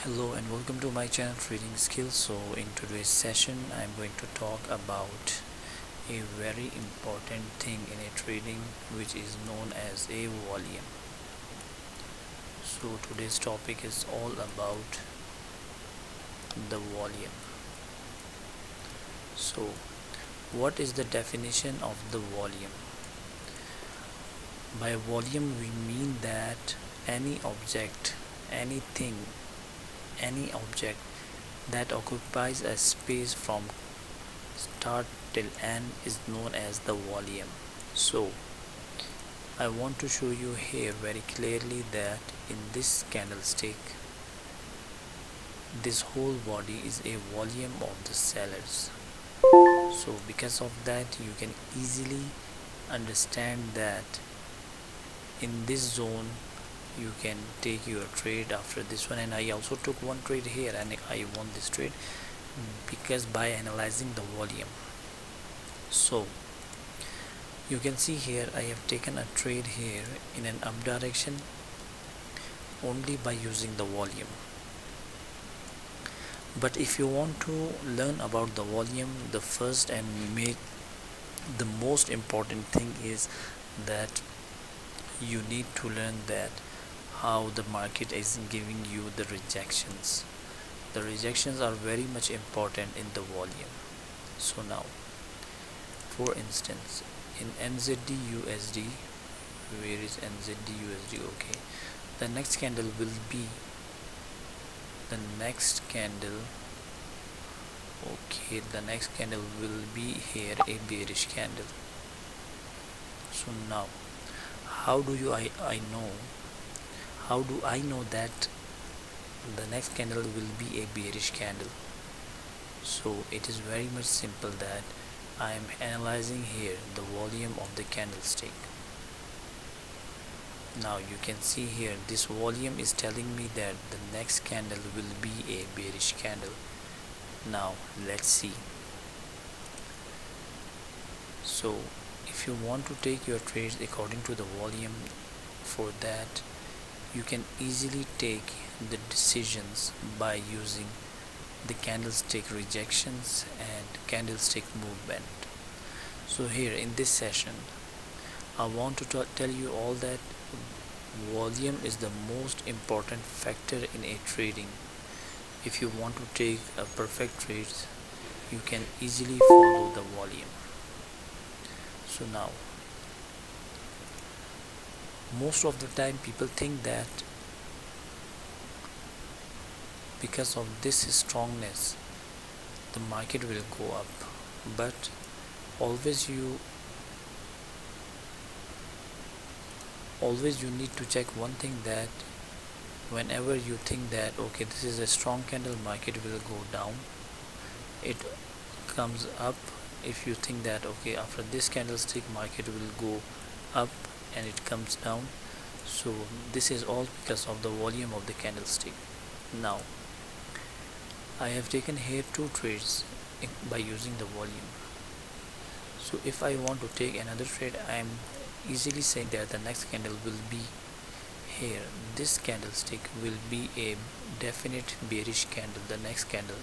Hello and welcome to my channel Trading Skills. So in today's session I'm going to talk about a very important thing in a trading, which is known as a volume. So today's topic is all about the volume. So what is the definition of the volume? By volume we mean that any object, anything, any object that occupies a space from start till end is known as the volume. So I want to show you here very clearly that in this candlestick, this whole body is a volume of the sellers. So because of that you can easily understand that in this zone you can take your trade after this one. And I also took one trade here and I won this trade because by analyzing the volume. So you can see here I have taken a trade here in an up direction only by using the volume. But if you want to learn about the volume, the first and the most important thing is that you need to learn that how the market is giving you the rejections. The rejections are very much important in the volume. So now, for instance, in NZD USD, where is NZD USD? Okay, the next candle will be here a bearish candle. So now how do I know that the next candle will be a bearish candle? So it is very much simple that I am analyzing here the volume of the candlestick. Now you can see here this volume is telling me that the next candle will be a bearish candle. Now let's see. So if you want to take your trades according to the volume, for that you can easily take the decisions by using the candlestick rejections and candlestick movement. So here in this session I want to tell you all that volume is the most important factor in a trading. If you want to take a perfect trades, you can easily follow the volume. So now most of the time people think that because of this strongness the market will go up, but always you need to check one thing, that whenever you think that okay, this is a strong candle, market will go down, it comes up. If you think that okay, after this candlestick market will go up and it comes down, so this is all because of the volume of the candlestick. Now I have taken here two trades by using the volume. So if I want to take another trade, I am easily saying that the next candle will be here, this candlestick will be a definite bearish candle, the next candle.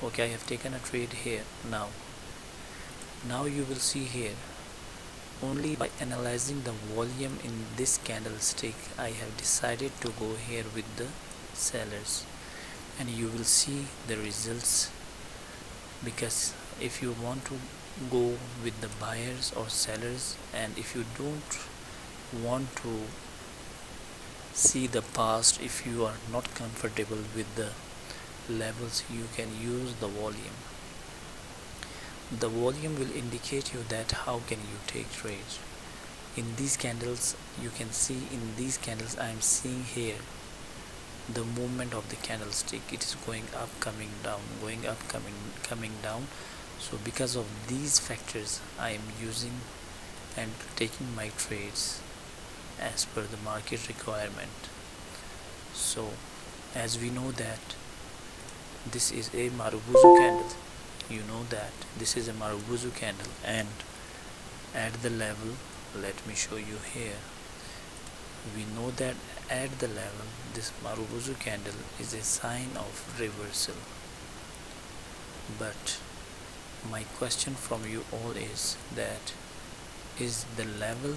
Okay, I have taken a trade here. Now you will see here, only by analyzing the volume in this candlestick I have decided to go here with the sellers, and you will see the results. Because if you want to go with the buyers or sellers, and if you don't want to see the past, if you are not comfortable with the levels, you can use the volume. The volume will indicate you that how can you take trades. In these candles you can see, in these candles I am seeing here the movement of the candlestick. It is going up, coming down, going up, coming down. So because of these factors I am using and taking my trades as per the market requirement. So as we know that this is a Marubozu candle, you know that this is a Marubozu candle, and at the level, let me show you here, we know that at the level, this Marubozu candle is a sign of reversal. But my question from you all is that, is the level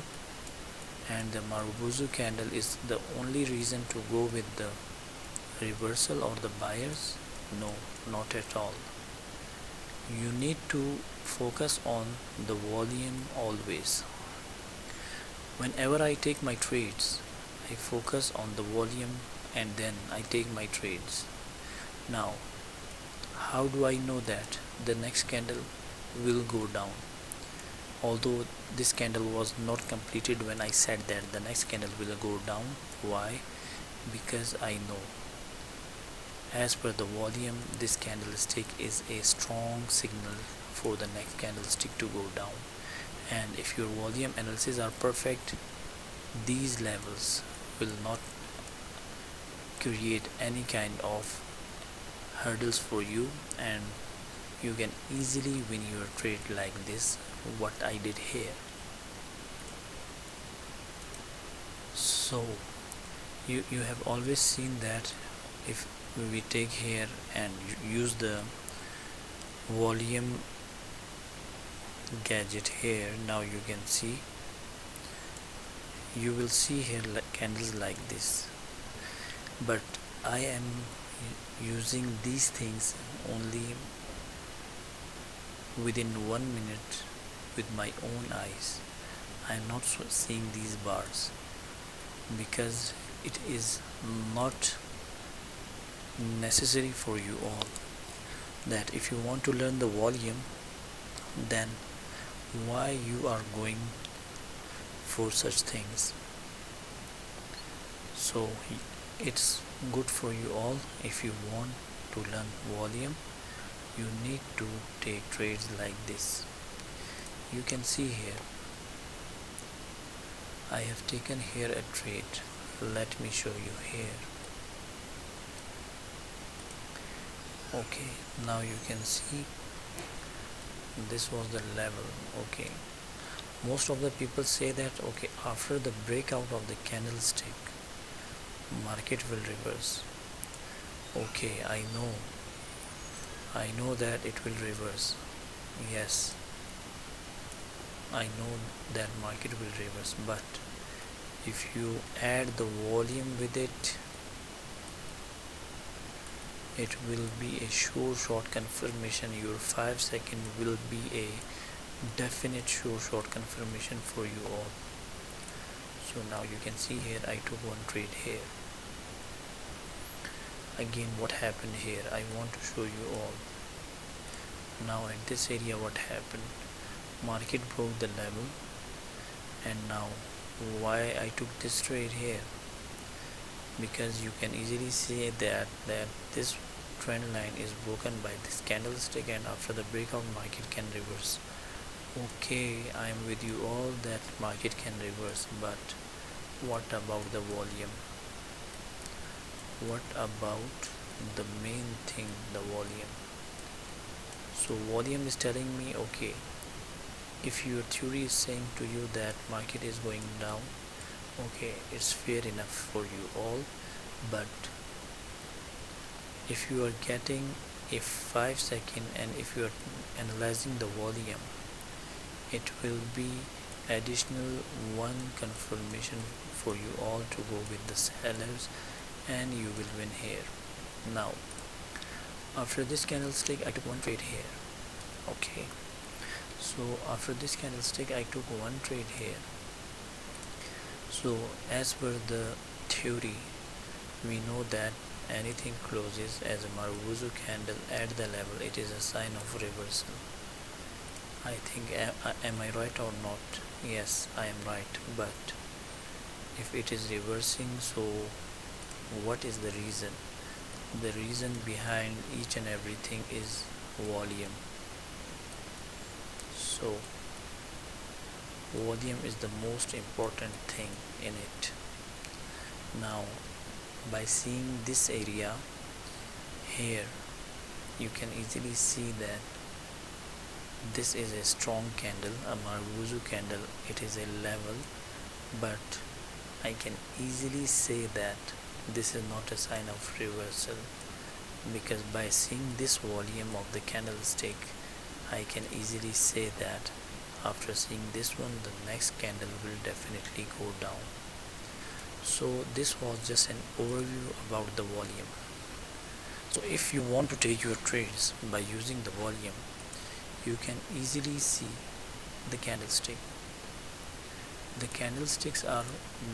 and the Marubozu candle is the only reason to go with the reversal or the buyers? No, not at all. You need to focus on the volume always. Whenever I take my trades, I focus on the volume and then I take my trades. Now, how do I know that the next candle will go down? Although this candle was not completed when I said that the next candle will go down. Why? Because I know, as per the volume, this candlestick is a strong signal for the next candlestick to go down. And if your volume analysis are perfect, these levels will not create any kind of hurdles for you, and you can easily win your trade like this, what I did here. So you have always seen that if we take here and use the volume gadget here, now you can see, you will see here candles like this, but I am using these things only within 1 minute with my own eyes. I am not seeing these bars because it is not necessary for you all. That if you want to learn the volume, then why you are going for such things? So it's good for you all. If you want to learn volume, you need to take trades like this. You can see here, I have taken here a trade. Let me show you here. Okay, now you can see this was the level. Okay, most of the people say that okay, after the breakout of the candlestick, market will reverse. Okay, I know that it will reverse. Yes, I know that market will reverse, but if you add the volume with it, it will be a sure shot confirmation. Your 5 second will be a definite sure shot confirmation for you all. So now you can see here, I took one trade here. Again, what happened here, I want to show you all. Now at this area, what happened, market broke the level, and now why I took this trade here, because you can easily see that this trend line is broken by this candlestick, and after the breakout market can reverse. Okay, I am with you all that market can reverse, but what about the volume? What about the main thing, the volume? So volume is telling me, okay, if your theory is saying to you that market is going down, okay, it's fair enough for you all, but if you are getting a 5 second and if you are analyzing the volume, it will be additional one confirmation for you all to go with the sellers, and you will win here. Now after this candlestick, I took one trade here. Okay, so after this candlestick, I took one trade here. So as per the theory, we know that anything closes as a Marubozu candle at the level, it is a sign of reversal. I think, am I right or not? Yes, I am right. But if it is reversing, so what is the reason? The reason behind each and everything is volume. So volume is the most important thing in it. Now by seeing this area here, you can easily see that this is a strong candle, a Marubozu candle. It is a level, but I can easily say that this is not a sign of reversal, because by seeing this volume of the candlestick, I can easily say that after seeing this one, the next candle will definitely go down. So this was just an overview about the volume. So if you want to take your trades by using the volume, you can easily see the candlestick. The candlesticks are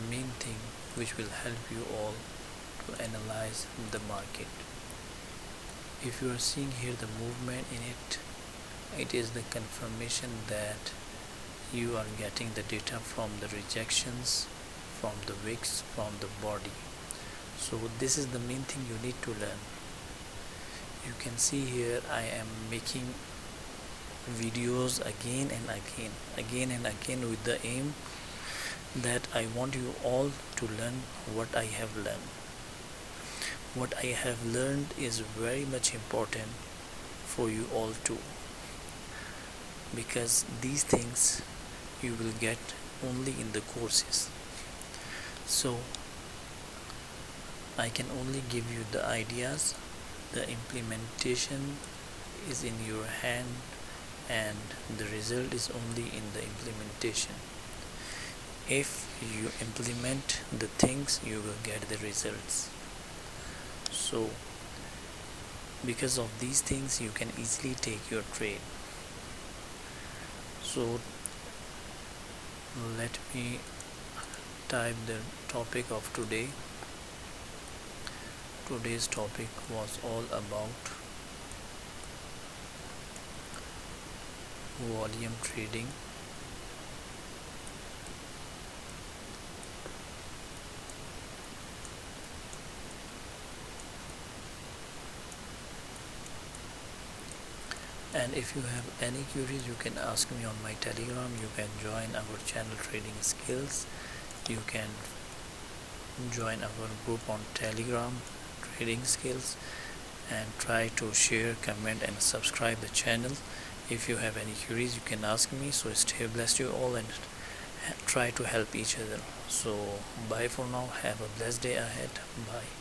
main thing which will help you all to analyze the market. If you are seeing here the movement in it, it is the confirmation that you are getting the data from the rejections, from the wicks, from the body. So this is the main thing you need to learn. You can see here I am making videos again and again with the aim that I want you all to learn what I have learned. What I have learned is very much important for you all too, because these things you will get only in the courses. So I can only give you the ideas. The implementation is in your hand, and the result is only in the implementation. If you implement the things, you will get the results. So because of these things, you can easily take your trade. So let me type the topic of today. Today's topic was all about volume trading. And if you have any queries, you can ask me on my Telegram. You can join our channel Trading Skills. You can join our group on Telegram Trading Skills, and try to share, comment and subscribe the channel. If you have any queries, you can ask me. So stay blessed you all, and try to help each other. So bye for now. Have a blessed day ahead. Bye.